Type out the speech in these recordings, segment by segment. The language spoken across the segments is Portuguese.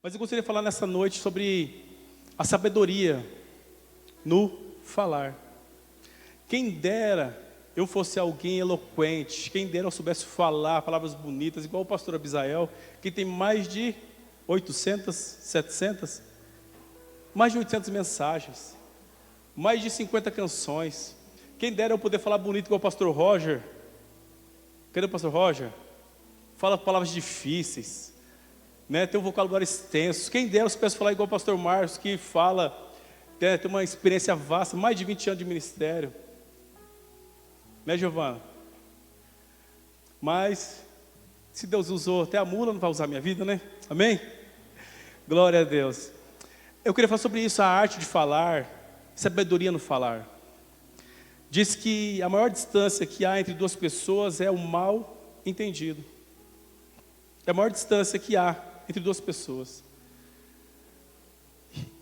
Mas eu gostaria de falar nessa noite sobre a sabedoria no falar. Quem dera eu fosse alguém eloquente, quem dera eu soubesse falar palavras bonitas, igual o pastor Abisael, que tem mais de 800, 700, mais de 800 mensagens, mais de 50 canções. Quem dera eu poder falar bonito igual o pastor Roger. Cadê o pastor Roger? Fala palavras difíceis, né? Tem um vocabulário extenso. Quem dera eu soubesse falar igual o pastor Marcos, que fala, tem uma experiência vasta, mais de 20 anos de ministério. Né, Giovana? Mas, se Deus usou até a mula, não vai usar a minha vida, né? Amém? Glória a Deus. Eu queria falar sobre isso, a arte de falar, sabedoria no falar. Diz que a maior distância que há entre duas pessoas é o mal entendido. É a maior distância que há entre duas pessoas.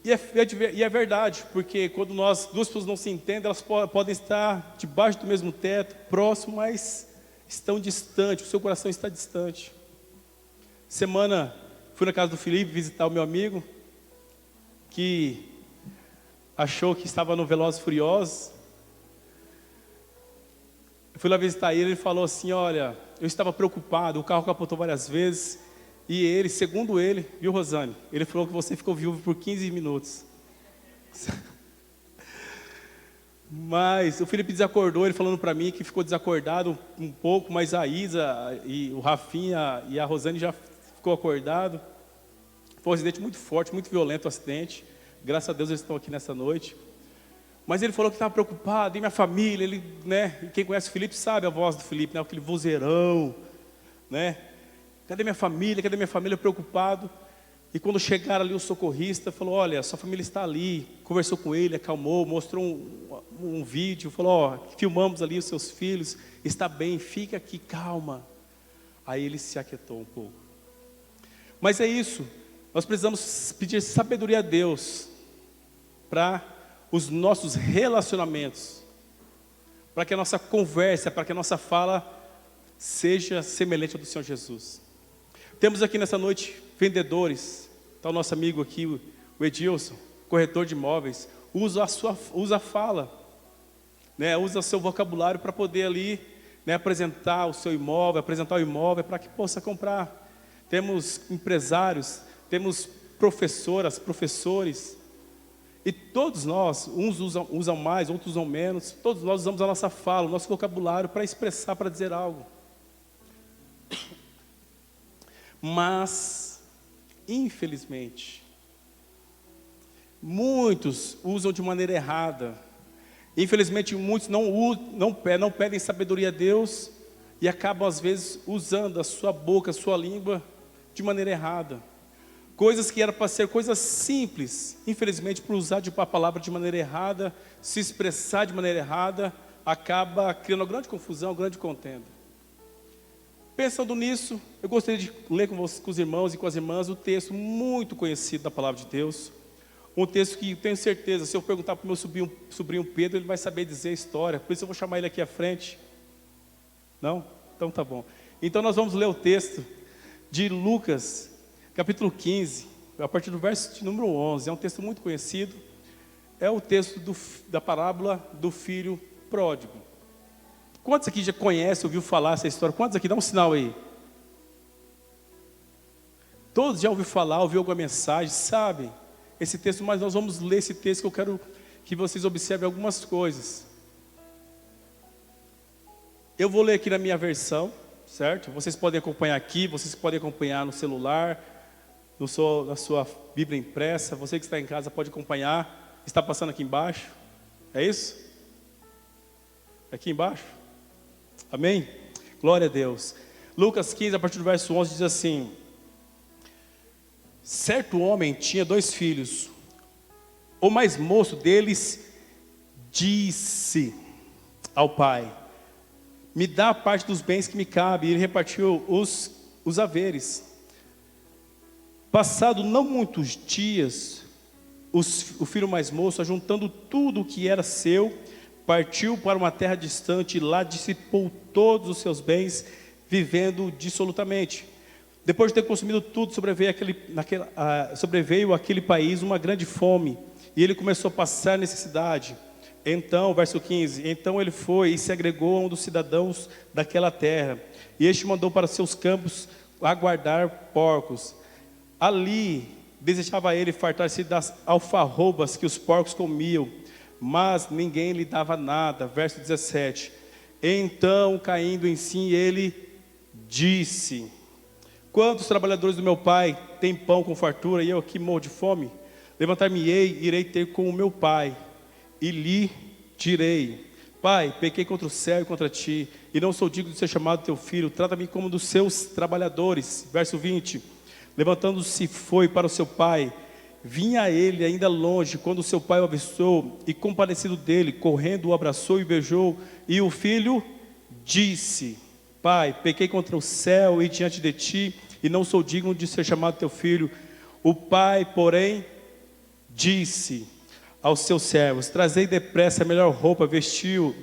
E é verdade, porque quando duas pessoas não se entendem, elas podem estar debaixo do mesmo teto, próximo, mas estão distantes, o seu coração está distante. Semana, fui na casa do Felipe visitar o meu amigo, que achou que estava no Velozes e Furiosos. Eu fui lá visitar ele falou assim, olha, eu estava preocupado, o carro capotou várias vezes, e ele, segundo ele, viu, Rosane? Ele falou que você ficou viúvo por 15 minutos. Mas o Felipe desacordou, ele falando para mim que ficou desacordado um pouco, mas a Isa e o Rafinha e a Rosane já ficou acordado. Foi um acidente muito forte, muito violento o acidente. Graças a Deus eles estão aqui nessa noite. Mas ele falou que estava preocupado, e minha família, ele, né? E quem conhece o Felipe sabe a voz do Felipe, né? Aquele vozeirão, né? Cadê minha família? Cadê minha família? Preocupado. E quando chegaram ali o socorrista, falou, olha, sua família está ali. Conversou com ele, acalmou, mostrou um vídeo, falou, ó, filmamos ali os seus filhos, está bem, fica aqui, calma. Aí ele se aquietou um pouco. Mas é isso, nós precisamos pedir sabedoria a Deus para os nossos relacionamentos, para que a nossa conversa, para que a nossa fala seja semelhante ao do Senhor Jesus. Temos aqui nessa noite vendedores, está o nosso amigo aqui, o Edilson, corretor de imóveis, usa a fala, né, usa o seu vocabulário para poder ali, né, apresentar o seu imóvel, apresentar o imóvel para que possa comprar. Temos empresários, temos professoras, professores, e todos nós, uns usam mais, outros usam menos, todos nós usamos a nossa fala, o nosso vocabulário para expressar, para dizer algo. Mas, infelizmente, muitos usam de maneira errada. Infelizmente, muitos não pedem sabedoria a Deus e acabam, às vezes, usando a sua boca, a sua língua de maneira errada. Coisas que eram para ser coisas simples, infelizmente, por usar a palavra de maneira errada, se expressar de maneira errada, acaba criando uma grande confusão, uma grande contenda. Pensando nisso, eu gostaria de ler com os irmãos e com as irmãs o texto muito conhecido da palavra de Deus. Um texto que tenho certeza, se eu perguntar para o meu sobrinho Pedro, ele vai saber dizer a história. Por isso eu vou chamar ele aqui à frente. Não? Então tá bom. Então nós vamos ler o texto de Lucas, capítulo 15, a partir do verso de número 11. É um texto muito conhecido. É o texto da parábola do filho pródigo. Quantos aqui já conhecem, ouviu falar essa história? Quantos aqui? Dá um sinal aí. Todos já ouviram falar, ouviu alguma mensagem, sabem esse texto, mas nós vamos ler esse texto que eu quero que vocês observem algumas coisas. Eu vou ler aqui na minha versão, certo? Vocês podem acompanhar aqui, vocês podem acompanhar no celular, na sua Bíblia impressa. Você que está em casa pode acompanhar. Está passando aqui embaixo. É isso? Aqui embaixo? Amém? Glória a Deus. Lucas 15, a partir do verso 11, diz assim: certo homem tinha 2 filhos. O mais moço deles disse ao pai: me dá a parte dos bens que me cabe. E ele repartiu os haveres. Passado não muitos dias, o filho mais moço, ajuntando tudo o que era seu, partiu para uma terra distante e lá dissipou todos os seus bens, vivendo dissolutamente. Depois de ter consumido tudo, sobreveio àquele país uma grande fome, e ele começou a passar necessidade. Então, verso 15, então ele foi e se agregou a um dos cidadãos daquela terra, e este mandou para seus campos aguardar porcos. Ali desejava ele fartar-se das alfarrobas que os porcos comiam, mas ninguém lhe dava nada. Verso 17, então caindo em si ele disse: quantos trabalhadores do meu pai têm pão com fartura, e eu aqui morro de fome? Levantar-me-ei, irei ter com o meu pai, e lhe direi: pai, pequei contra o céu e contra ti, e não sou digno de ser chamado teu filho, trata-me como um dos seus trabalhadores. Verso 20, levantando-se foi para o seu pai, vinha ele ainda longe, quando o seu pai o avistou, e compadecido dele, correndo o abraçou e beijou, e o filho disse: pai, pequei contra o céu e diante de ti, e não sou digno de ser chamado teu filho. O pai, porém, disse aos seus servos: trazei depressa a melhor roupa. Vestiu,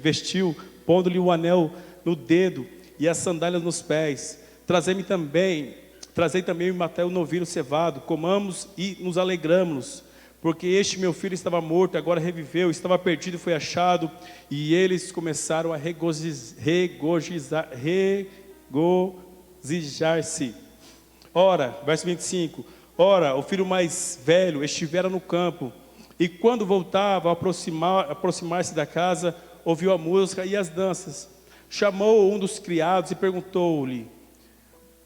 pondo-lhe o anel no dedo e as sandálias nos pés. Trazei também e matei o novilho cevado, comamos e nos alegramos, porque este meu filho estava morto, agora reviveu, estava perdido e foi achado. E eles começaram a regozijar-se. Ora, verso 25, ora, o filho mais velho estivera no campo, e quando voltava a aproximar-se da casa, ouviu a música e as danças. Chamou um dos criados e perguntou-lhe: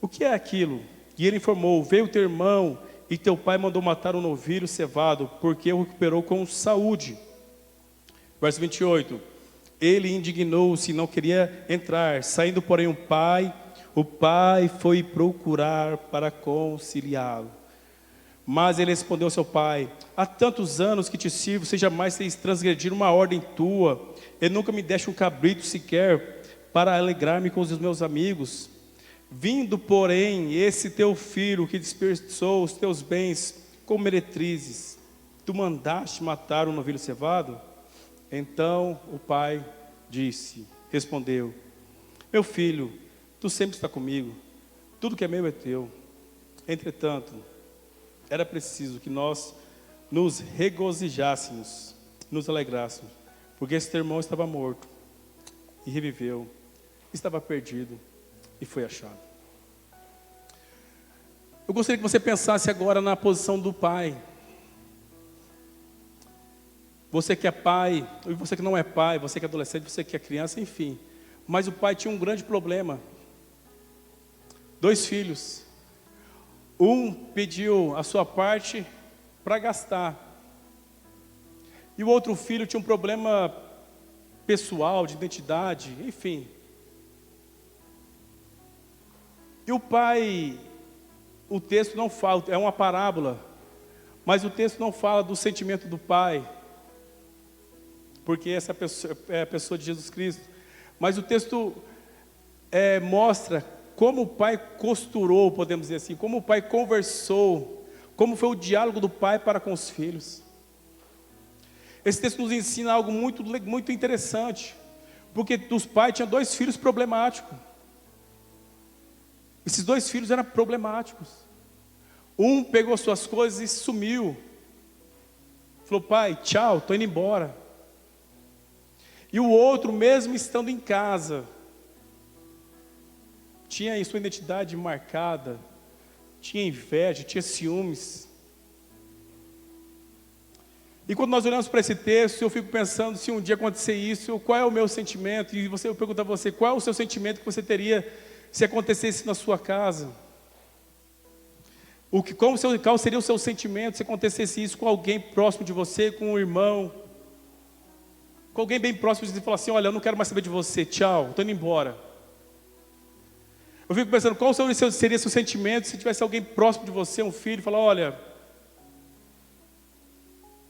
o que é aquilo? E ele informou: veio teu irmão, e teu pai mandou matar um novilho cevado, porque o recuperou com saúde. Verso 28, ele indignou-se e não queria entrar. Saindo, porém, o pai foi procurar para conciliá-lo. Mas ele respondeu ao seu pai: há tantos anos que te sirvo, sem jamais teres transgredido uma ordem tua, e nunca me deste um cabrito sequer, para alegrar-me com os meus amigos. Vindo, porém, esse teu filho que dispersou os teus bens como meretrizes, tu mandaste matar um novilho cevado? Então o pai respondeu: meu filho, tu sempre está comigo, tudo que é meu é teu. Entretanto, era preciso que nós nos regozijássemos, nos alegrássemos, porque esse teu irmão estava morto e reviveu, estava perdido e foi achado. Eu gostaria que você pensasse agora na posição do pai. Você que é pai, ou você que não é pai, você que é adolescente, você que é criança, enfim. Mas o pai tinha um grande problema. 2 filhos. Um pediu a sua parte para gastar. E o outro filho tinha um problema pessoal, de identidade, enfim. E o pai, o texto não fala, é uma parábola, mas o texto não fala do sentimento do pai, porque essa pessoa é a pessoa de Jesus Cristo. Mas o texto mostra como o pai costurou, podemos dizer assim, como o pai conversou, como foi o diálogo do pai para com os filhos. Esse texto nos ensina algo muito, muito interessante, porque os pais tinham 2 filhos problemáticos. Esses 2 filhos eram problemáticos. Um pegou suas coisas e sumiu. Falou: pai, tchau, estou indo embora. E o outro, mesmo estando em casa, tinha sua identidade marcada, tinha inveja, tinha ciúmes. E quando nós olhamos para esse texto, eu fico pensando, se um dia acontecer isso, qual é o meu sentimento? E eu pergunto a você, qual é o seu sentimento que você teria se acontecesse na sua casa? Qual seria o seu sentimento se acontecesse isso com alguém próximo de você, com um irmão, com alguém bem próximo de você, e falar assim: olha, eu não quero mais saber de você, tchau, estou indo embora. Eu fico pensando, qual seria seu sentimento se tivesse alguém próximo de você, um filho, e falar: olha,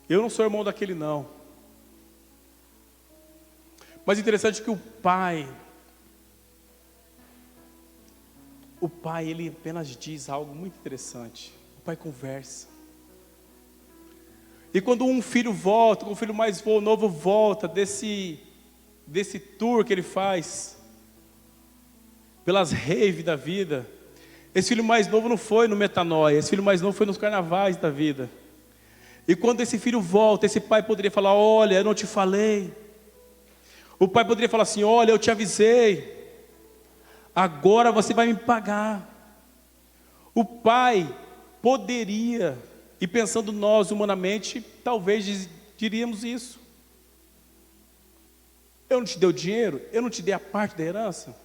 eu não sou irmão daquele não. Mas interessante que o pai, ele apenas diz algo muito interessante. O pai conversa. E quando um filho volta, quando o filho mais novo volta desse tour que ele faz pelas raves da vida, Esse filho mais novo não foi no Metanoia, esse filho mais novo foi nos carnavais da vida. E quando esse filho volta, esse pai poderia falar: olha, eu não te falei. O pai poderia falar assim: olha, eu te avisei, agora você vai me pagar. O pai poderia, e pensando nós humanamente, talvez diríamos isso: eu não te dei o dinheiro, eu não te dei a parte da herança,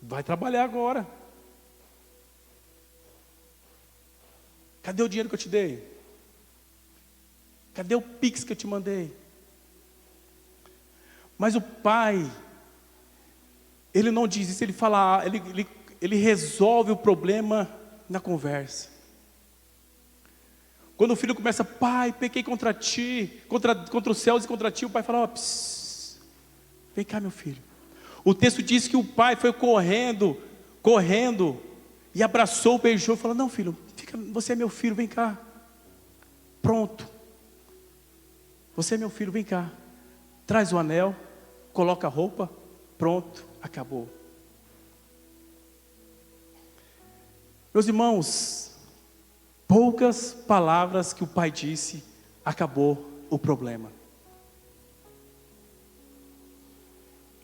vai trabalhar agora. Cadê o dinheiro que eu te dei? Cadê o Pix que eu te mandei? Mas o pai, ele não diz isso, ele fala, ele resolve o problema na conversa. Quando o filho começa: pai, pequei contra ti, contra os céus e contra ti, o pai fala: vem cá, meu filho. O texto diz que o pai foi correndo, e abraçou, beijou e falou: não, filho, você é meu filho, vem cá. Pronto. Você é meu filho, vem cá. Traz o anel, coloca a roupa, pronto, acabou. Meus irmãos, poucas palavras que o pai disse, acabou o problema.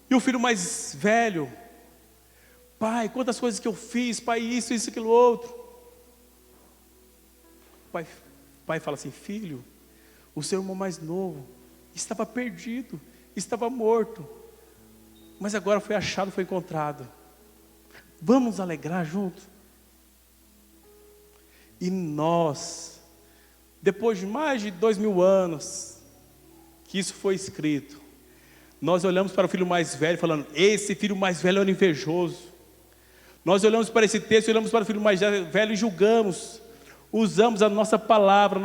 E o filho mais velho: pai, quantas coisas que eu fiz, pai, isso, aquilo, outro. O pai fala assim: filho, o seu irmão mais novo estava perdido, estava morto, mas agora foi achado, foi encontrado. Vamos nos alegrar juntos? E nós, depois de mais de 2000 anos que isso foi escrito, nós olhamos para o filho mais velho falando: esse filho mais velho era invejoso. Nós olhamos para esse texto, olhamos para o filho mais velho e julgamos. Usamos a nossa palavra,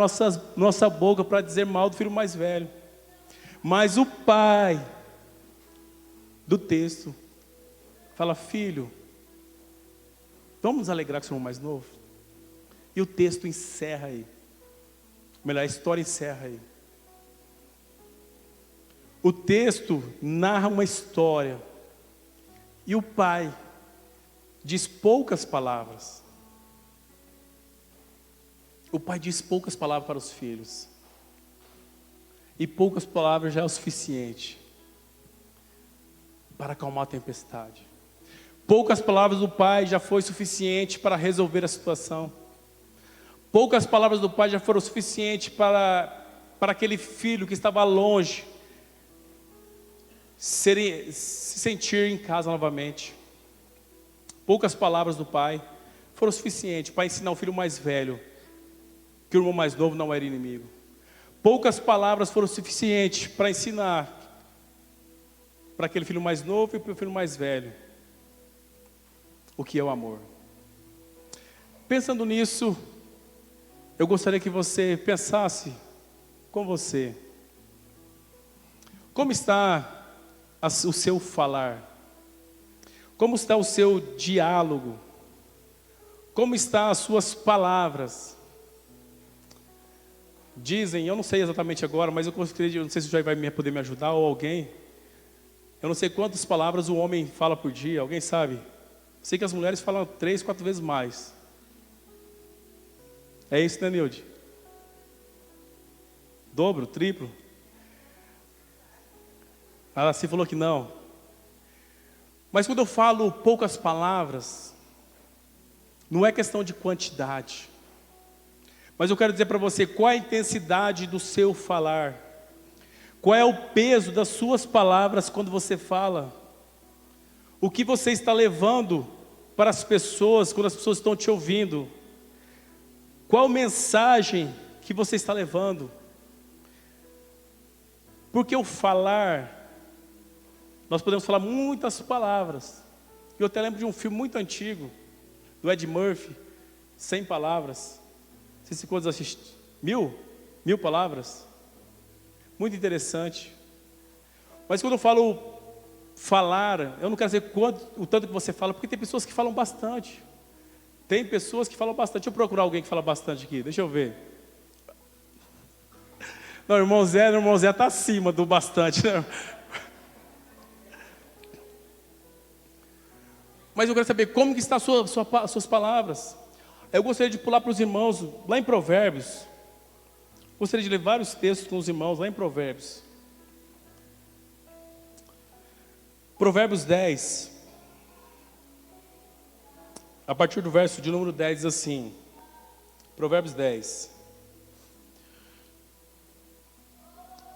nossa boca para dizer mal do filho mais velho. Mas o pai do texto fala: filho, vamos nos alegrar com o seu irmão mais novo? E o texto encerra aí. Melhor, a história encerra aí. O texto narra uma história. E o pai diz poucas palavras. O pai diz poucas palavras para os filhos. E poucas palavras já é o suficiente para acalmar a tempestade. Poucas palavras do pai já foi suficiente para resolver a situação. Poucas palavras do pai já foram suficientes para aquele filho que estava longe se sentir em casa novamente. Poucas palavras do pai foram suficientes para ensinar o filho mais velho que o irmão mais novo não era inimigo. Poucas palavras foram suficientes para ensinar para aquele filho mais novo e para o filho mais velho o que é o amor. Pensando nisso, eu gostaria que você pensasse com você: como está o seu falar? Como está o seu diálogo? Como estão as suas palavras? Dizem, eu não sei exatamente agora, mas eu gostaria, não sei se o Jair vai poder me ajudar ou alguém. Eu não sei quantas palavras o homem fala por dia, alguém sabe? Sei que as mulheres falam 3, 4 vezes mais. É isso, né, Nilde? Dobro, triplo? Ela se falou que não. Mas quando eu falo poucas palavras, não é questão de quantidade. Mas eu quero dizer para você qual é a intensidade do seu falar. Qual é o peso das suas palavras quando você fala. O que você está levando para as pessoas quando as pessoas estão te ouvindo. Qual mensagem que você está levando. Porque o falar, nós podemos falar muitas palavras. Eu até lembro de um filme muito antigo, do Ed Murphy, 100 palavras. Não sei se quantos assistem. 1000 palavras. Muito interessante. Mas quando eu falo falar, eu não quero dizer o tanto que você fala, porque tem pessoas que falam bastante. Tem pessoas que falam bastante. Deixa eu procurar alguém que fala bastante aqui. Deixa eu ver. Não, o irmão Zé está acima do bastante, né? Mas eu quero saber como que está suas palavras. Eu gostaria de pular para os irmãos, lá em Provérbios. Gostaria de ler vários textos com os irmãos, lá em Provérbios. Provérbios 10. A partir do verso de número 10 diz assim. Provérbios 10.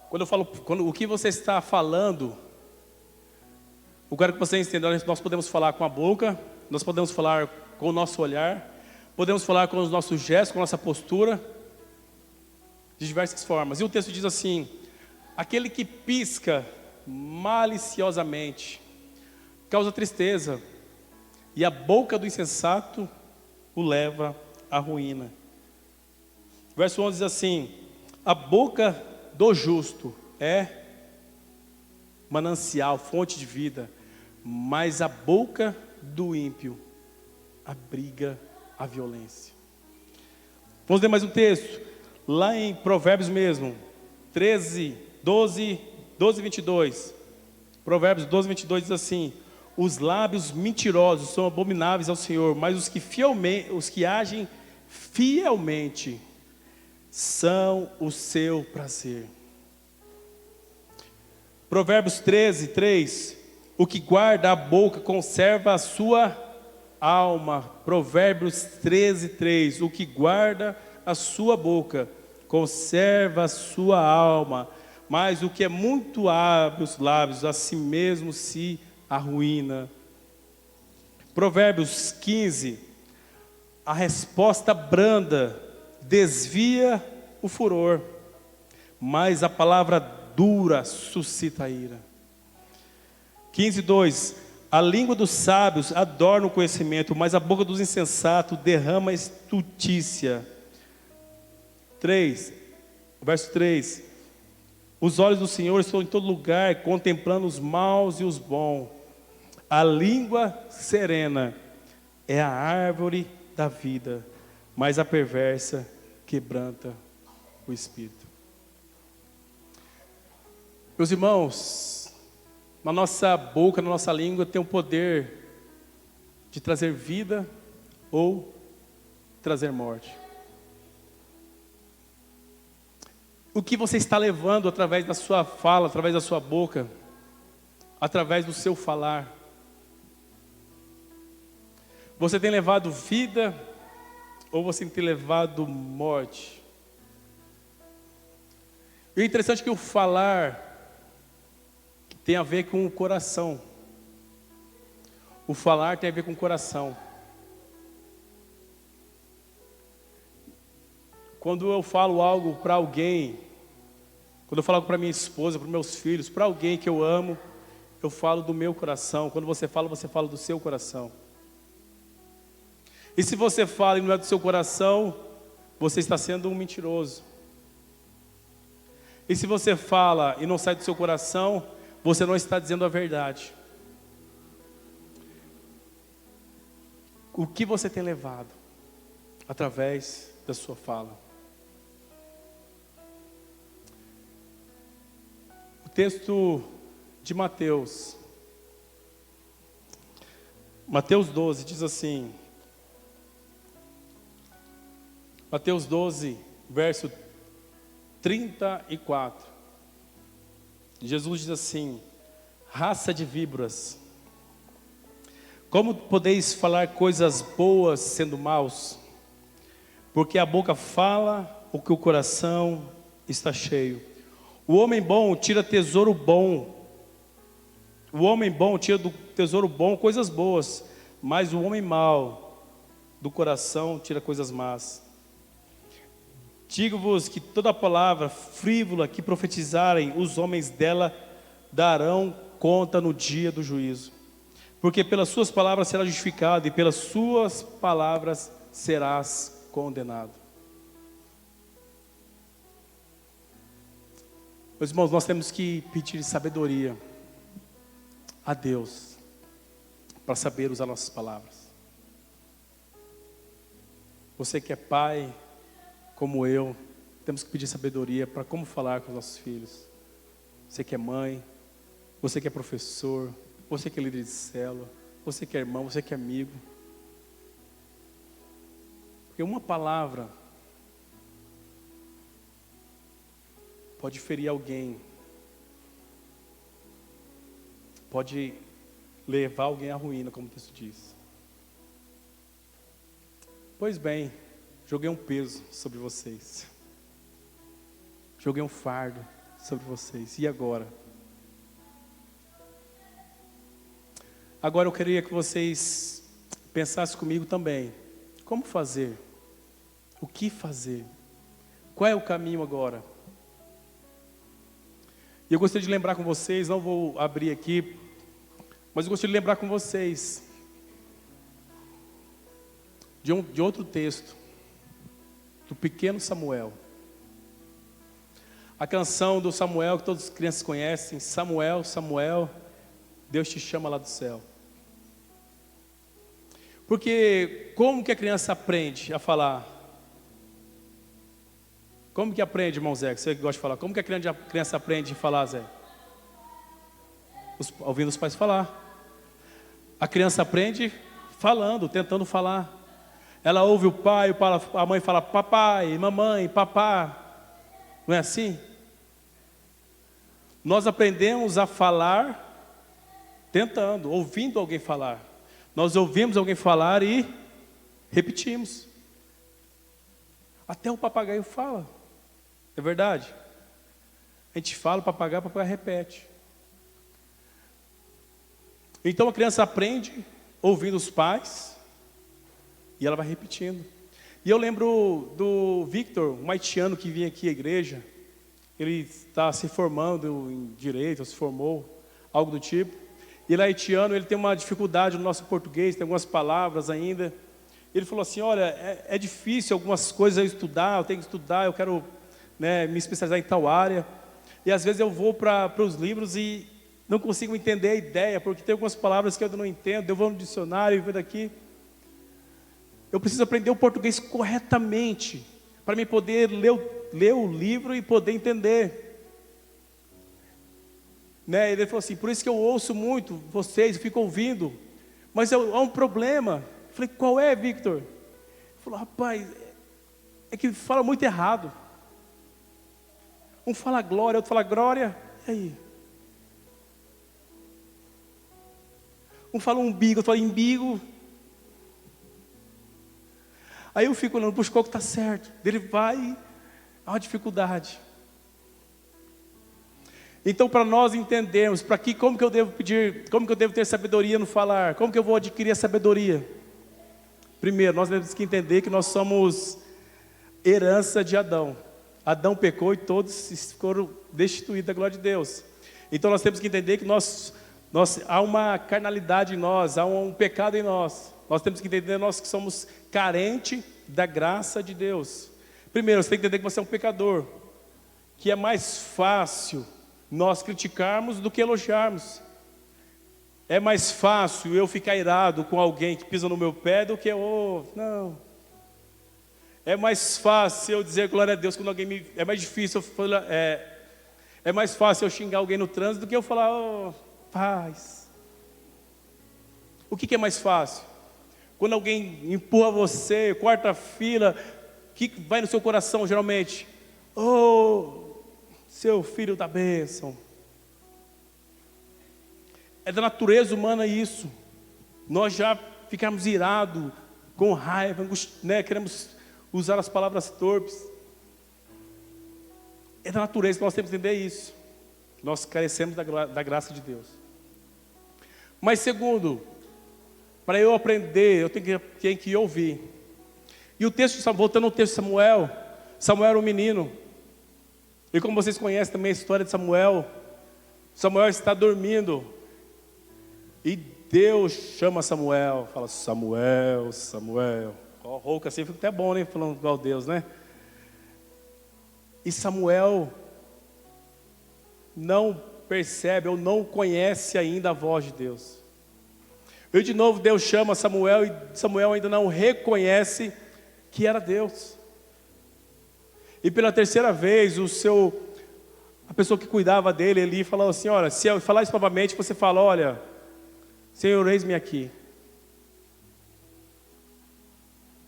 Quando o que você está falando, eu quero que você entenda, nós podemos falar com a boca, nós podemos falar com o nosso olhar, podemos falar com os nossos gestos, com a nossa postura, de diversas formas. E o texto diz assim: aquele que pisca maliciosamente causa tristeza, e a boca do insensato o leva à ruína. Verso 11 diz assim: a boca do justo é manancial, fonte de vida, mas a boca do ímpio abriga a violência. Vamos ler mais um texto, lá em Provérbios mesmo, 12, 22. Provérbios 12, 22 diz assim: os lábios mentirosos são abomináveis ao Senhor, mas os que agem fielmente são o seu prazer. Provérbios 13, 3. O que guarda a boca conserva a sua alma. Provérbios 13, 3. O que guarda a sua boca conserva a sua alma. Mas o que é muito hábil os lábios, a si mesmo se arruína. Provérbios 15. A resposta branda desvia o furor, mas a palavra dura suscita a ira. 15:2. A língua dos sábios adorna o conhecimento, mas a boca dos insensatos derrama estultícia. Verso 3. Os olhos do Senhor estão em todo lugar, contemplando os maus e os bons. A língua serena é a árvore da vida, mas a perversa quebranta o espírito. Meus irmãos, na nossa boca, na nossa língua tem o poder de trazer vida ou trazer morte. O que você está levando através da sua fala, através da sua boca, através do seu falar? Você tem levado vida ou você tem levado morte? E é interessante que o falar tem a ver com o coração. O falar tem a ver com o coração. Quando eu falo algo para alguém, quando eu falo algo para minha esposa, para meus filhos, para alguém que eu amo, eu falo do meu coração. Quando você fala do seu coração. E se você fala e não é do seu coração, você está sendo um mentiroso. E se você fala e não sai do seu coração, você não está dizendo a verdade. O que você tem levado através da sua fala? O texto de Mateus 12 diz assim. Mateus 12, verso 34. Jesus diz assim: raça de víboras, como podeis falar coisas boas sendo maus? Porque a boca fala o que o coração está cheio. O homem bom tira tesouro bom. O homem bom tira do tesouro bom coisas boas, mas o homem mau do coração tira coisas más. Digo-vos que toda palavra frívola que profetizarem, os homens dela darão conta no dia do juízo. Porque pelas suas palavras serás justificado, e pelas suas palavras serás condenado. Meus irmãos, nós temos que pedir sabedoria a Deus para saber usar nossas palavras. Você que é pai, como eu, temos que pedir sabedoria para como falar com os nossos filhos. Você que é mãe, você que é professor, você que é líder de célula, você que é irmão, você que é amigo. Porque uma palavra pode ferir alguém, pode levar alguém à ruína, como o texto diz. Pois bem, joguei um peso sobre vocês. Joguei um fardo sobre vocês. E agora? Agora eu queria que vocês pensassem comigo também. Como fazer? O que fazer? Qual é o caminho agora? E eu gostaria de lembrar com vocês, não vou abrir aqui, mas eu gostaria de lembrar com vocês de outro texto, do pequeno Samuel. A canção do Samuel que todas as crianças conhecem, Samuel, Samuel, Deus te chama lá do céu. Porque como que a criança aprende a falar? Como que aprende, irmão Zé, que você gosta de falar? Como que a criança aprende a falar, Zé? Ouvindo os pais falar. A criança aprende falando, tentando falar. Ela ouve o pai, a mãe fala papai, mamãe, papá. Não é assim? Nós aprendemos a falar tentando, ouvindo alguém falar. Nós ouvimos alguém falar e repetimos. Até o papagaio fala. É verdade? A gente fala, o papagaio repete. Então a criança aprende ouvindo os pais e ela vai repetindo. E eu lembro do Victor, um haitiano que vinha aqui à igreja. Ele está se formando em direito, se formou, algo do tipo. E ele é haitiano, ele tem uma dificuldade no nosso português, tem algumas palavras ainda. Ele falou assim, olha, é difícil algumas coisas eu estudar, eu tenho que estudar, eu quero me especializar em tal área. E às vezes eu vou para os livros e não consigo entender a ideia, porque tem algumas palavras que eu não entendo, eu vou no dicionário e vejo daqui. Eu preciso aprender o português corretamente, para mim poder ler o livro e poder entender. Ele falou assim, por isso que eu ouço muito vocês, fico ouvindo, mas há um problema. Eu falei, qual é, Victor? Ele falou, rapaz, é que fala muito errado. Um fala glória, outro fala glória, e aí? Um fala umbigo, outro fala imbigo. Aí eu fico olhando, puxa, qual que está certo? Ele vai, há uma dificuldade. Então, para nós entendermos, como que eu devo pedir, como que eu devo ter sabedoria no falar, como que eu vou adquirir a sabedoria? Primeiro, nós temos que entender que nós somos herança de Adão. Adão pecou e todos foram destituídos da glória de Deus. Então nós temos que entender que há uma carnalidade em nós, há um pecado em nós. Nós temos que entender nós que somos carentes da graça de Deus. Primeiro, você tem que entender que você é um pecador, que é mais fácil nós criticarmos do que elogiarmos. É mais fácil eu ficar irado com alguém que pisa no meu pé do que não. É mais fácil eu dizer glória a Deus quando alguém é mais difícil eu falar, é mais fácil eu xingar alguém no trânsito do que eu falar, paz. O que é mais fácil? Quando alguém empurra você, quarta fila, o que vai no seu coração geralmente? Seu filho da bênção. É da natureza humana isso. Nós já ficamos irados, com raiva, queremos usar as palavras torpes. É da natureza, nós temos que entender isso. Nós carecemos da graça de Deus. Mas segundo, para eu aprender, eu tenho que ouvir. E o texto, voltando ao texto de Samuel, Samuel era um menino. E como vocês conhecem também a história de Samuel, Samuel está dormindo. E Deus chama Samuel, fala, Samuel, Samuel. Rouca assim, fica até bom, né? Falando igual Deus, né? E Samuel não percebe ou não conhece ainda a voz de Deus. E de novo Deus chama Samuel e Samuel ainda não reconhece que era Deus. E pela terceira vez a pessoa que cuidava dele ali falou assim, olha, se eu falar isso novamente, você fala, olha, Senhor, eis-me aqui.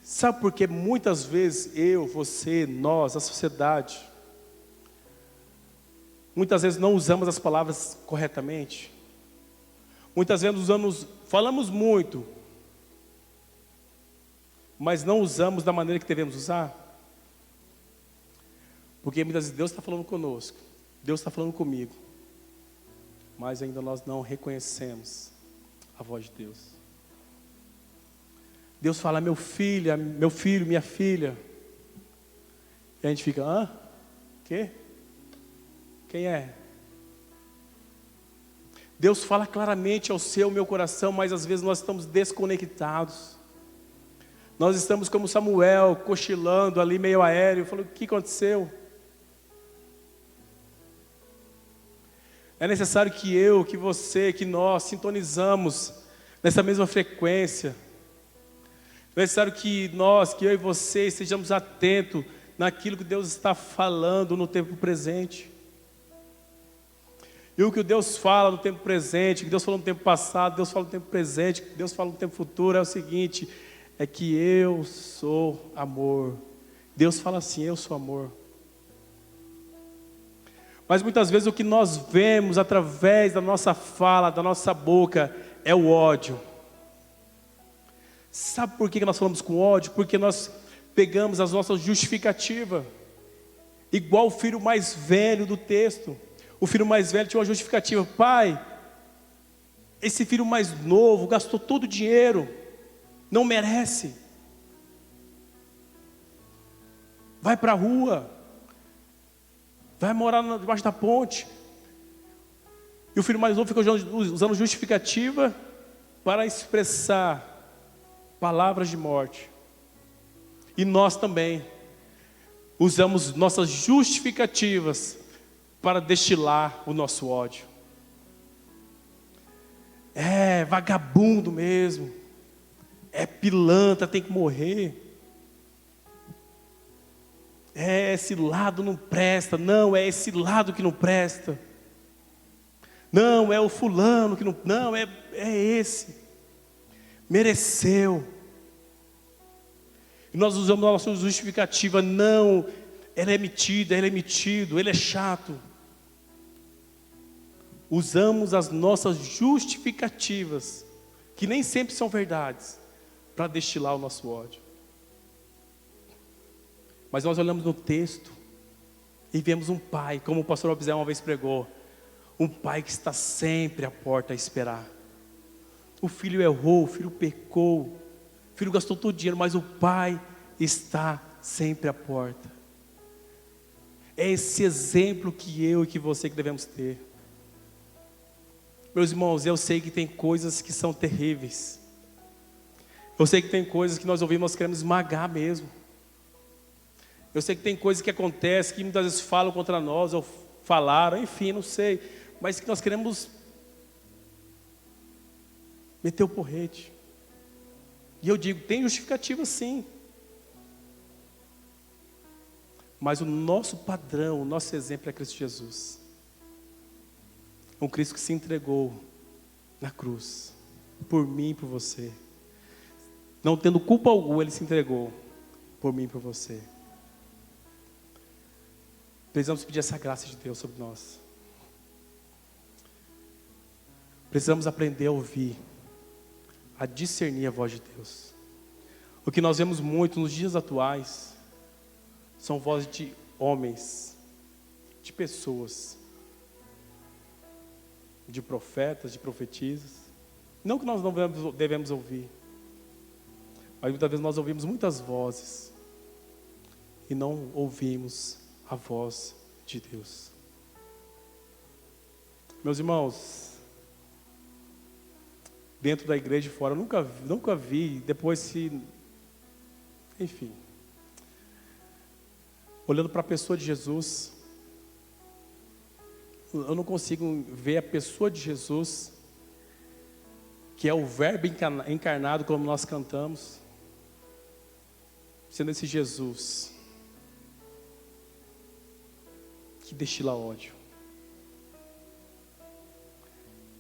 Sabe por que muitas vezes eu, você, nós, a sociedade, muitas vezes não usamos as palavras corretamente? Muitas vezes falamos muito, mas não usamos da maneira que devemos usar? Porque muitas vezes Deus está falando conosco, Deus está falando comigo, mas ainda nós não reconhecemos a voz de Deus. Deus fala, meu filho, minha filha. E a gente fica, hã? Quê? Quem é? Deus fala claramente ao seu, meu coração, mas às vezes nós estamos desconectados. Nós estamos como Samuel, cochilando ali meio aéreo, falando, o que aconteceu? É necessário que eu, que você, que nós sintonizamos nessa mesma frequência. É necessário que eu e você estejamos atentos naquilo que Deus está falando no tempo presente. E o que Deus fala no tempo presente, que Deus falou no tempo passado, Deus fala no tempo presente, que Deus fala no tempo futuro, é o seguinte, é que eu sou amor. Deus fala assim, eu sou amor. Mas muitas vezes o que nós vemos através da nossa fala, da nossa boca, é o ódio. Sabe por que nós falamos com ódio? Porque nós pegamos as nossas justificativas. Igual o filho mais velho do texto. O filho mais velho tinha uma justificativa. Pai, esse filho mais novo gastou todo o dinheiro. Não merece. Vai para a rua. Vai morar debaixo da ponte. E o filho mais novo ficou usando justificativa para expressar palavras de morte. E nós também usamos nossas justificativas para destilar o nosso ódio. É vagabundo mesmo. É pilantra, tem que morrer. É, esse lado não presta. Não, é esse lado que não presta. Não, é o fulano que não... Não, é esse. Mereceu. E nós usamos a nossa justificativa. Não, ele é metido, ele é metido, ele é chato. Usamos as nossas justificativas, que nem sempre são verdades, para destilar o nosso ódio. Mas nós olhamos no texto e vemos um pai, como o pastor Obzé uma vez pregou, um pai que está sempre à porta a esperar. O filho errou, o filho pecou, o filho gastou todo o dinheiro, mas o pai está sempre à porta. É esse exemplo que eu e que você que devemos ter. Meus irmãos, eu sei que tem coisas que são terríveis. Eu sei que tem coisas que nós ouvimos, nós queremos esmagar mesmo. Eu sei que tem coisas que acontecem, que muitas vezes falam contra nós, ou falaram, enfim, não sei. Mas que nós queremos meter o porrete. E eu digo, tem justificativa sim. Mas o nosso padrão, o nosso exemplo é Cristo Jesus. Um Cristo que se entregou na cruz, por mim e por você. Não tendo culpa alguma, Ele se entregou por mim e por você. Precisamos pedir essa graça de Deus sobre nós. Precisamos aprender a ouvir, a discernir a voz de Deus. O que nós vemos muito nos dias atuais são vozes de homens, de pessoas, de profetas, de profetisas. Não que nós não devemos ouvir, mas muitas vezes nós ouvimos muitas vozes e não ouvimos a voz de Deus. Meus irmãos, dentro da igreja e fora, eu nunca vi, depois se... Enfim, olhando para a pessoa de Jesus, eu não consigo ver a pessoa de Jesus, que é o verbo encarnado, como nós cantamos, sendo esse Jesus que destila ódio.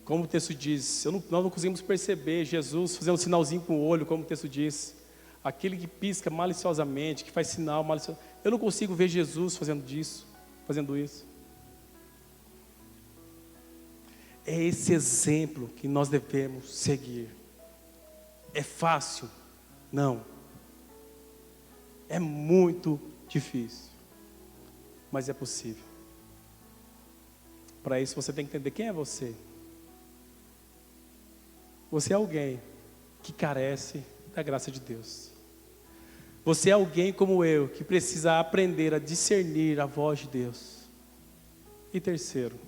Como o texto diz, nós não conseguimos perceber Jesus fazendo um sinalzinho com o olho, como o texto diz. Aquele que pisca maliciosamente, que faz sinal maliciosamente. Eu não consigo ver Jesus fazendo isso. É esse exemplo que nós devemos seguir. É fácil? Não. É muito difícil. Mas é possível. Para isso você tem que entender quem é você. Você é alguém que carece da graça de Deus. Você é alguém como eu, que precisa aprender a discernir a voz de Deus. E terceiro,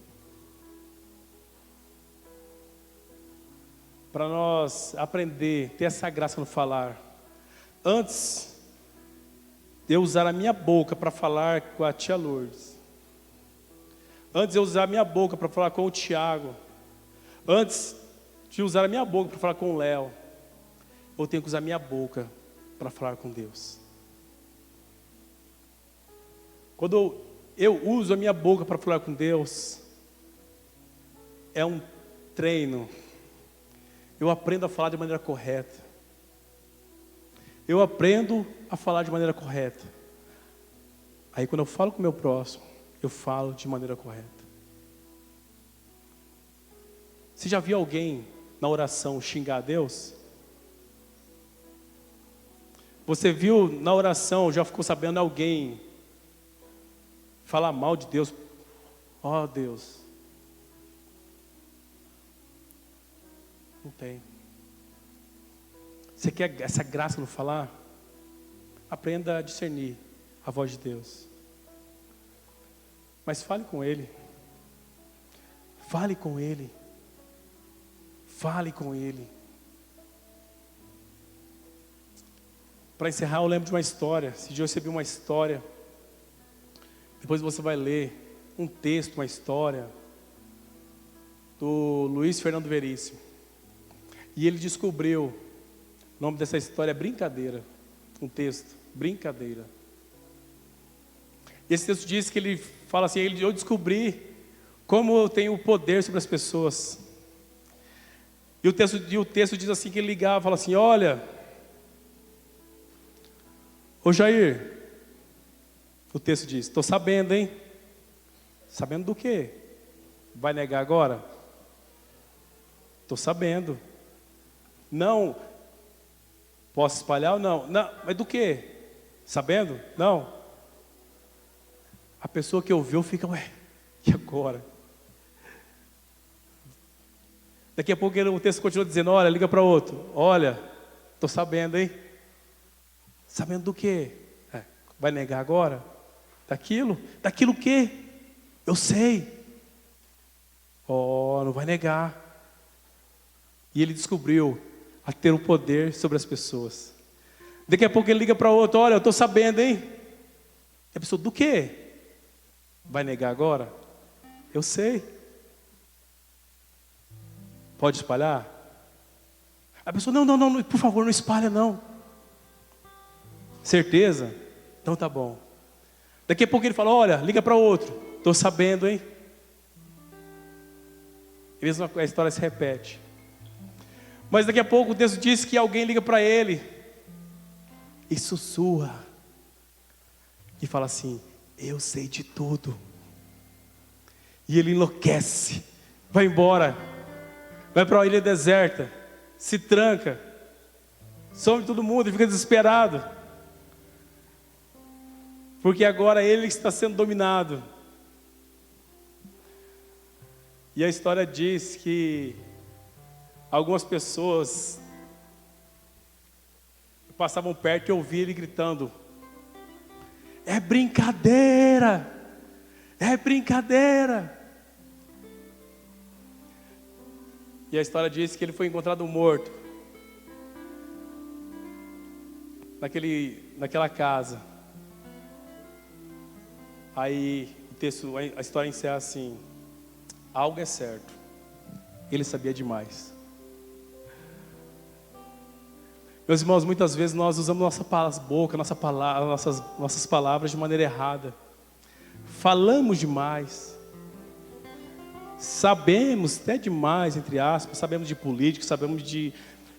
para nós aprender, ter essa graça no falar, antes de eu usar a minha boca para falar com a tia Lourdes, antes de eu usar a minha boca para falar com o Tiago, antes de usar a minha boca para falar com o Léo, eu tenho que usar a minha boca para falar com Deus. Quando eu uso a minha boca para falar com Deus, é um treino. Eu aprendo a falar de maneira correta. Eu aprendo a falar de maneira correta. Aí quando eu falo com o meu próximo, eu falo de maneira correta. Você já viu alguém na oração xingar a Deus? Você viu na oração, já ficou sabendo alguém falar mal de Deus? Oh Deus. Não tem. Você quer essa graça no falar? Aprenda a discernir a voz de Deus. Mas fale com Ele. Fale com Ele. Fale com Ele. Para encerrar, eu lembro de uma história. Esse dia eu recebi uma história. Depois você vai ler um texto, uma história do Luiz Fernando Veríssimo. E ele descobriu, o nome dessa história é Brincadeira. Um texto, Brincadeira. E esse texto diz que ele fala assim: eu descobri como eu tenho o poder sobre as pessoas. E o texto diz assim, que ele ligava e fala assim: olha, ô Jair, o texto diz: estou sabendo, hein? Sabendo do quê? Vai negar agora? Estou sabendo. Não. Posso espalhar ou não? Não, mas do quê? Sabendo? Não. A pessoa que ouviu fica, ué, e agora? Daqui a pouco o texto continua dizendo: olha, liga para outro. Olha, estou sabendo, hein? Sabendo do quê? Vai negar agora? Daquilo? Daquilo o quê? Eu sei. Oh, não vai negar. E ele descobriu a ter o poder sobre as pessoas. Daqui a pouco ele liga para outro: olha, eu estou sabendo, hein? E a pessoa: do quê? Vai negar agora? Eu sei. Pode espalhar? A pessoa: não, por favor, não espalha não. Certeza? Então tá bom. Daqui a pouco ele fala: olha, liga para outro. Estou sabendo, hein? E mesmo a história se repete. Mas daqui a pouco o texto diz que alguém liga para ele e sussurra e fala assim: eu sei de tudo. E ele enlouquece, vai embora, vai para uma ilha deserta, se tranca, some todo mundo e fica desesperado, porque agora ele está sendo dominado. E a história diz que algumas pessoas passavam perto e ouviam ele gritando: é brincadeira, é brincadeira. E a história diz que ele foi encontrado morto naquela casa. Aí a história encerra assim: algo é certo, ele sabia demais. Meus irmãos, muitas vezes nós usamos nossas palavras de maneira errada. Falamos demais. sabemos até demais, entre aspas, sabemos de política, sabemos de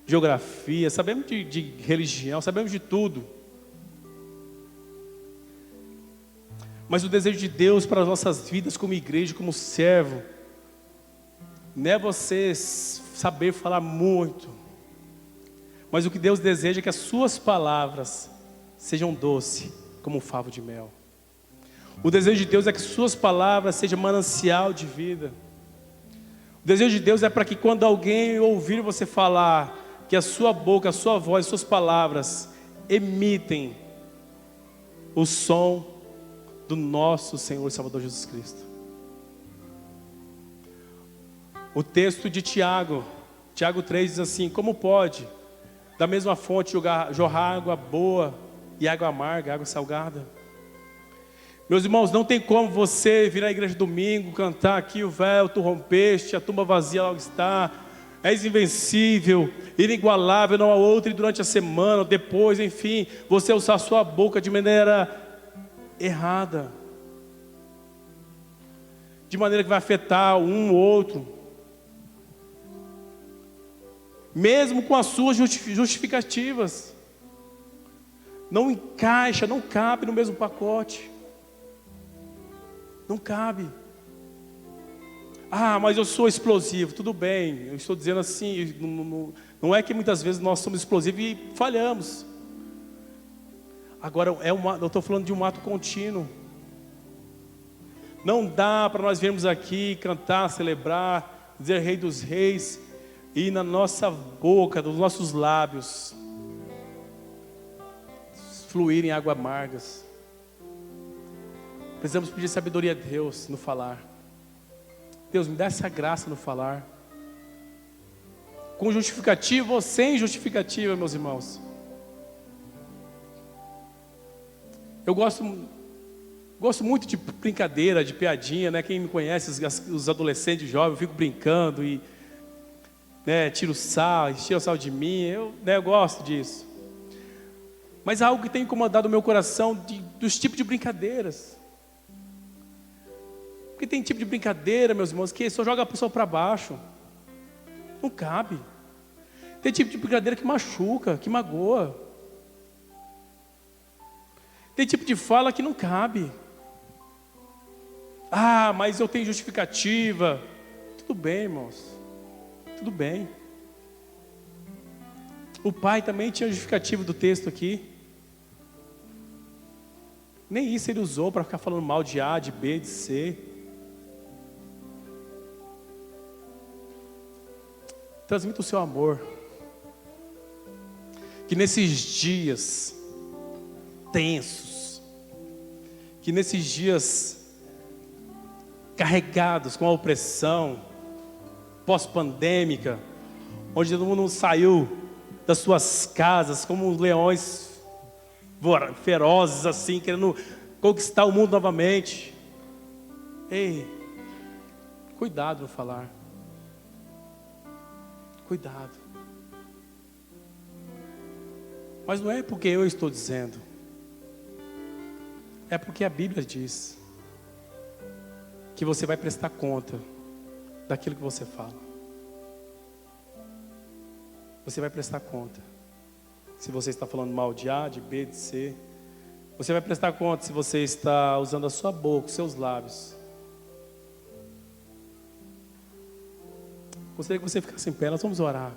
geografia, sabemos de religião, sabemos de tudo. Mas o desejo de Deus para as nossas vidas como igreja, como servo, não é você saber falar muito, mas o que Deus deseja é que as suas palavras sejam doces como um favo de mel. O desejo de Deus é que suas palavras sejam manancial de vida. O desejo de Deus é para que quando alguém ouvir você falar, que a sua boca, a sua voz, as suas palavras emitem o som do nosso Senhor e Salvador Jesus Cristo. O texto de Tiago 3 diz assim: como pode da mesma fonte jorrar água boa e água amarga, água salgada? Meus irmãos, não tem como você vir à igreja domingo, cantar aqui o véu, tu rompeste, a tumba vazia logo está, és invencível, inigualável, não há outro, e durante a semana, depois, enfim, você usar a sua boca de maneira errada, de maneira que vai afetar um ou outro, mesmo com as suas justificativas, não encaixa, não cabe no mesmo pacote. Não cabe. Ah, mas eu sou explosivo. Tudo bem, eu estou dizendo assim, não é que muitas vezes nós somos explosivos e falhamos. Agora, eu estou falando de um ato contínuo. Não dá para nós virmos aqui cantar, celebrar, dizer Rei dos Reis, e na nossa boca, dos nossos lábios, fluírem águas amargas. Precisamos pedir sabedoria a Deus no falar. Deus, me dá essa graça no falar. Com justificativa ou sem justificativa, meus irmãos. Eu gosto muito de brincadeira, de piadinha, né? Quem me conhece, os adolescentes jovens, eu fico brincando e tiro sal, tira sal de mim. Eu gosto disso. Mas há algo que tem incomodado o meu coração dos tipos de brincadeiras. Porque tem tipo de brincadeira, meus irmãos, que só joga a pessoa para baixo. Não cabe. Tem tipo de brincadeira que machuca, que magoa. Tem tipo de fala que não cabe. Ah, mas eu tenho justificativa. Tudo bem, irmãos. Tudo bem. O pai também tinha justificativa do texto aqui. Nem isso ele usou para ficar falando mal de A, de B, de C. Transmita o seu amor. Que nesses dias tensos, que nesses dias carregados com a opressão pós-pandêmica, onde todo mundo saiu das suas casas como leões ferozes assim, querendo conquistar o mundo novamente. Ei, cuidado no falar. Cuidado. Mas não é porque eu estou dizendo. É porque a Bíblia diz que você vai prestar conta daquilo que você fala. Você vai prestar conta. Se você está falando mal de A, de B, de C. Você vai prestar conta se você está usando a sua boca, os seus lábios. Gostaria que você ficasse em pé, nós vamos orar.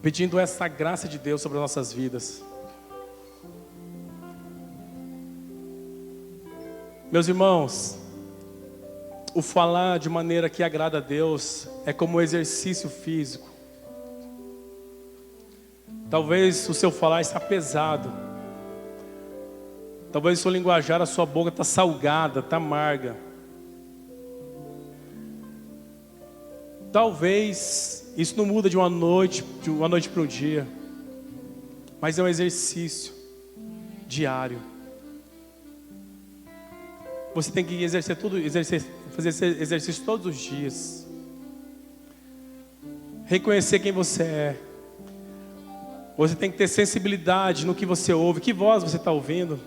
Pedindo essa graça de Deus sobre as nossas vidas. Meus irmãos, o falar de maneira que agrada a Deus é como um exercício físico. Talvez o seu falar está pesado. Talvez o seu linguajar, a sua boca está salgada, está amarga. Talvez isso não muda de uma noite para um dia, mas é um exercício diário. Você tem que fazer esse exercício todos os dias. Reconhecer quem você é. Você tem que ter sensibilidade no que você ouve. Que voz você está ouvindo?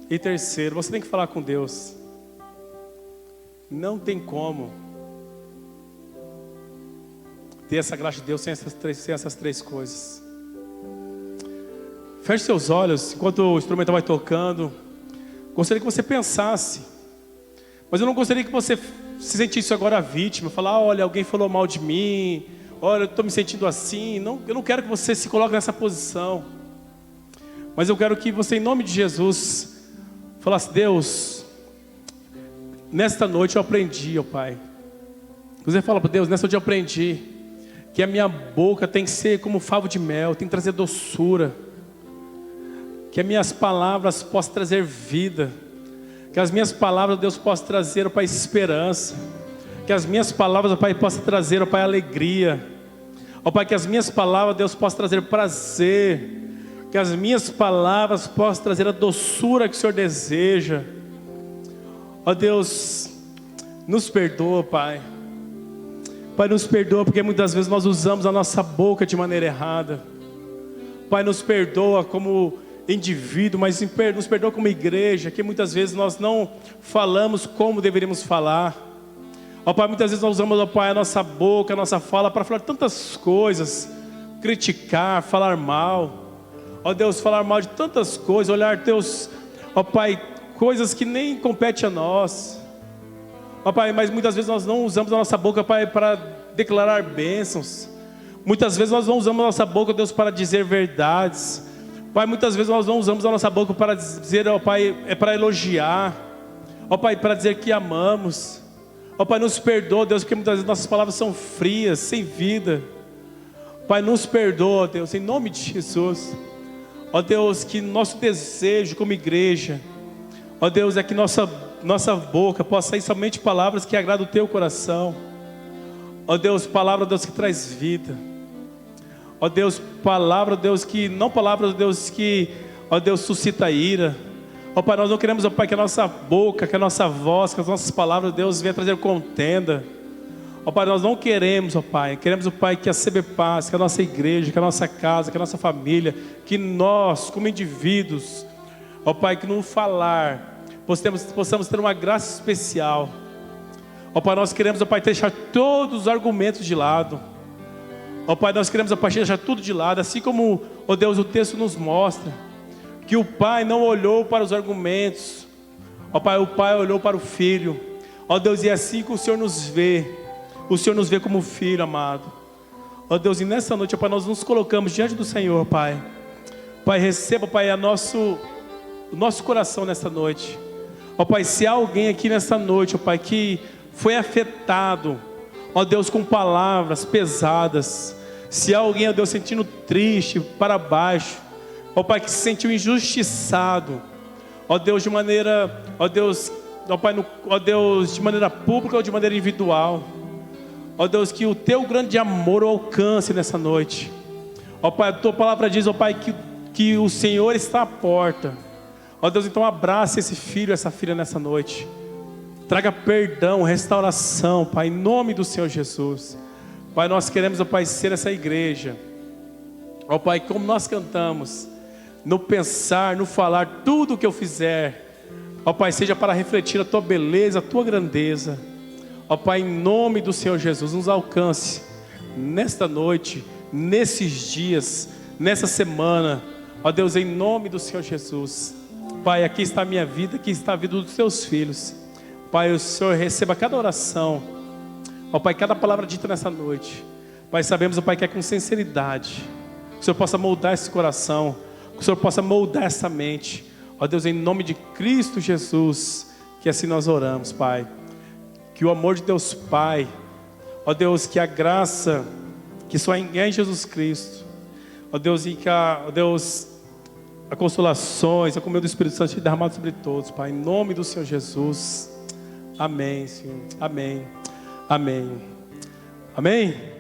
E terceiro, você tem que falar com Deus. Não tem como ter essa graça de Deus sem essas três coisas. Feche seus olhos enquanto o instrumento vai tocando. Gostaria que você pensasse, mas eu não gostaria que você se sentisse agora vítima, falar, olha, alguém falou mal de mim, olha, eu estou me sentindo assim. Não, eu não quero que você se coloque nessa posição, mas eu quero que você, em nome de Jesus, falasse, Deus, nesta noite eu aprendi, ó Pai. Você fala para Deus, nessa noite eu aprendi que a minha boca tem que ser como favo de mel, tem que trazer doçura, que as minhas palavras possam trazer vida, que as minhas palavras, Deus, possam trazer, ó Pai, esperança, que as minhas palavras, ó Pai, possam trazer, ó Pai, alegria, ó Pai, que as minhas palavras, Deus, possam trazer prazer, que as minhas palavras possam trazer a doçura que o Senhor deseja. Ó Deus, nos perdoa, Pai. Pai, nos perdoa porque muitas vezes nós usamos a nossa boca de maneira errada. Pai, nos perdoa como indivíduo, mas nos perdoa como igreja, que muitas vezes nós não falamos como deveríamos falar. Ó Pai, muitas vezes nós usamos, ó Pai, a nossa boca, a nossa fala para falar tantas coisas, criticar, falar mal. Ó Deus, falar mal de tantas coisas, olhar Deus, ó Pai, coisas que nem competem a nós. Ó Pai, mas muitas vezes nós não usamos a nossa boca, Pai, para declarar bênçãos. Muitas vezes nós não usamos a nossa boca, Deus, para dizer verdades. Pai, muitas vezes nós não usamos a nossa boca para dizer, ó Pai, é para elogiar. Ó Pai, para dizer que amamos. Ó Pai, nos perdoa, Deus, porque muitas vezes nossas palavras são frias, sem vida. Pai, nos perdoa, Deus, em nome de Jesus. Ó Deus, que nosso desejo como igreja, ó Deus, é que nossa boca possa sair somente palavras que agradam o Teu coração. Ó Deus, palavra, Deus, que traz vida. Ó Deus, palavra, Deus, que não palavra, Deus, que, ó Deus, suscita ira. Ó Pai, nós não queremos, ó Pai, que a nossa boca, que a nossa voz, que as nossas palavras, Deus, venha trazer contenda. Ó Pai, nós não queremos, ó Pai, queremos, ó Pai, que a CB Paz, que a nossa igreja, que a nossa casa, que a nossa família, que nós, como indivíduos, ó Pai, que no falar, possamos ter uma graça especial. Ó Pai, nós queremos, ó Pai, deixar todos os argumentos de lado. Ó Pai, nós queremos, ó Pai, deixar tudo de lado, assim como, ó Deus, o texto nos mostra, que o Pai não olhou para os argumentos, ó Pai, o Pai olhou para o Filho. Ó Deus, e é assim que o Senhor nos vê. O Senhor nos vê como filho amado. Ó Deus, e nessa noite, ó Pai, nós nos colocamos diante do Senhor, Pai. Pai, receba, Pai, o nosso coração nessa noite. Ó Pai, se há alguém aqui nessa noite, ó Pai, que foi afetado, ó Deus, com palavras pesadas, se há alguém, ó Deus, sentindo triste, para baixo, ó Pai, que se sentiu injustiçado, ó Deus, de maneira, ó Deus, ó Pai, ó Deus, de maneira pública ou de maneira individual, ó Deus, que o Teu grande amor o alcance nessa noite. Ó Pai, a Tua palavra diz, ó Pai, que o Senhor está à porta. Ó Deus, então abraça esse filho, essa filha nessa noite. Traga perdão, restauração, Pai, em nome do Senhor Jesus. Pai, nós queremos, ó Pai, ser essa igreja. Ó Pai, como nós cantamos, no pensar, no falar, tudo o que eu fizer, ó Pai, seja para refletir a Tua beleza, a Tua grandeza. Ó Pai, em nome do Senhor Jesus, nos alcance nesta noite, nesses dias, nessa semana. Ó Deus, em nome do Senhor Jesus. Pai, aqui está a minha vida, aqui está a vida dos Teus filhos. Pai, o Senhor receba cada oração. Ó Pai, cada palavra dita nessa noite. Pai, sabemos, ó Pai, que é com sinceridade. Que o Senhor possa moldar esse coração. Que o Senhor possa moldar essa mente. Ó Deus, em nome de Cristo Jesus, que assim nós oramos, Pai. Que o amor de Deus Pai, ó Deus, que a graça que só é em Jesus Cristo, ó Deus, e que ó Deus, a consolações, a comunhão do Espírito Santo seja derramado sobre todos, Pai, em nome do Senhor Jesus. Amém, Senhor. Amém. Amém. Amém.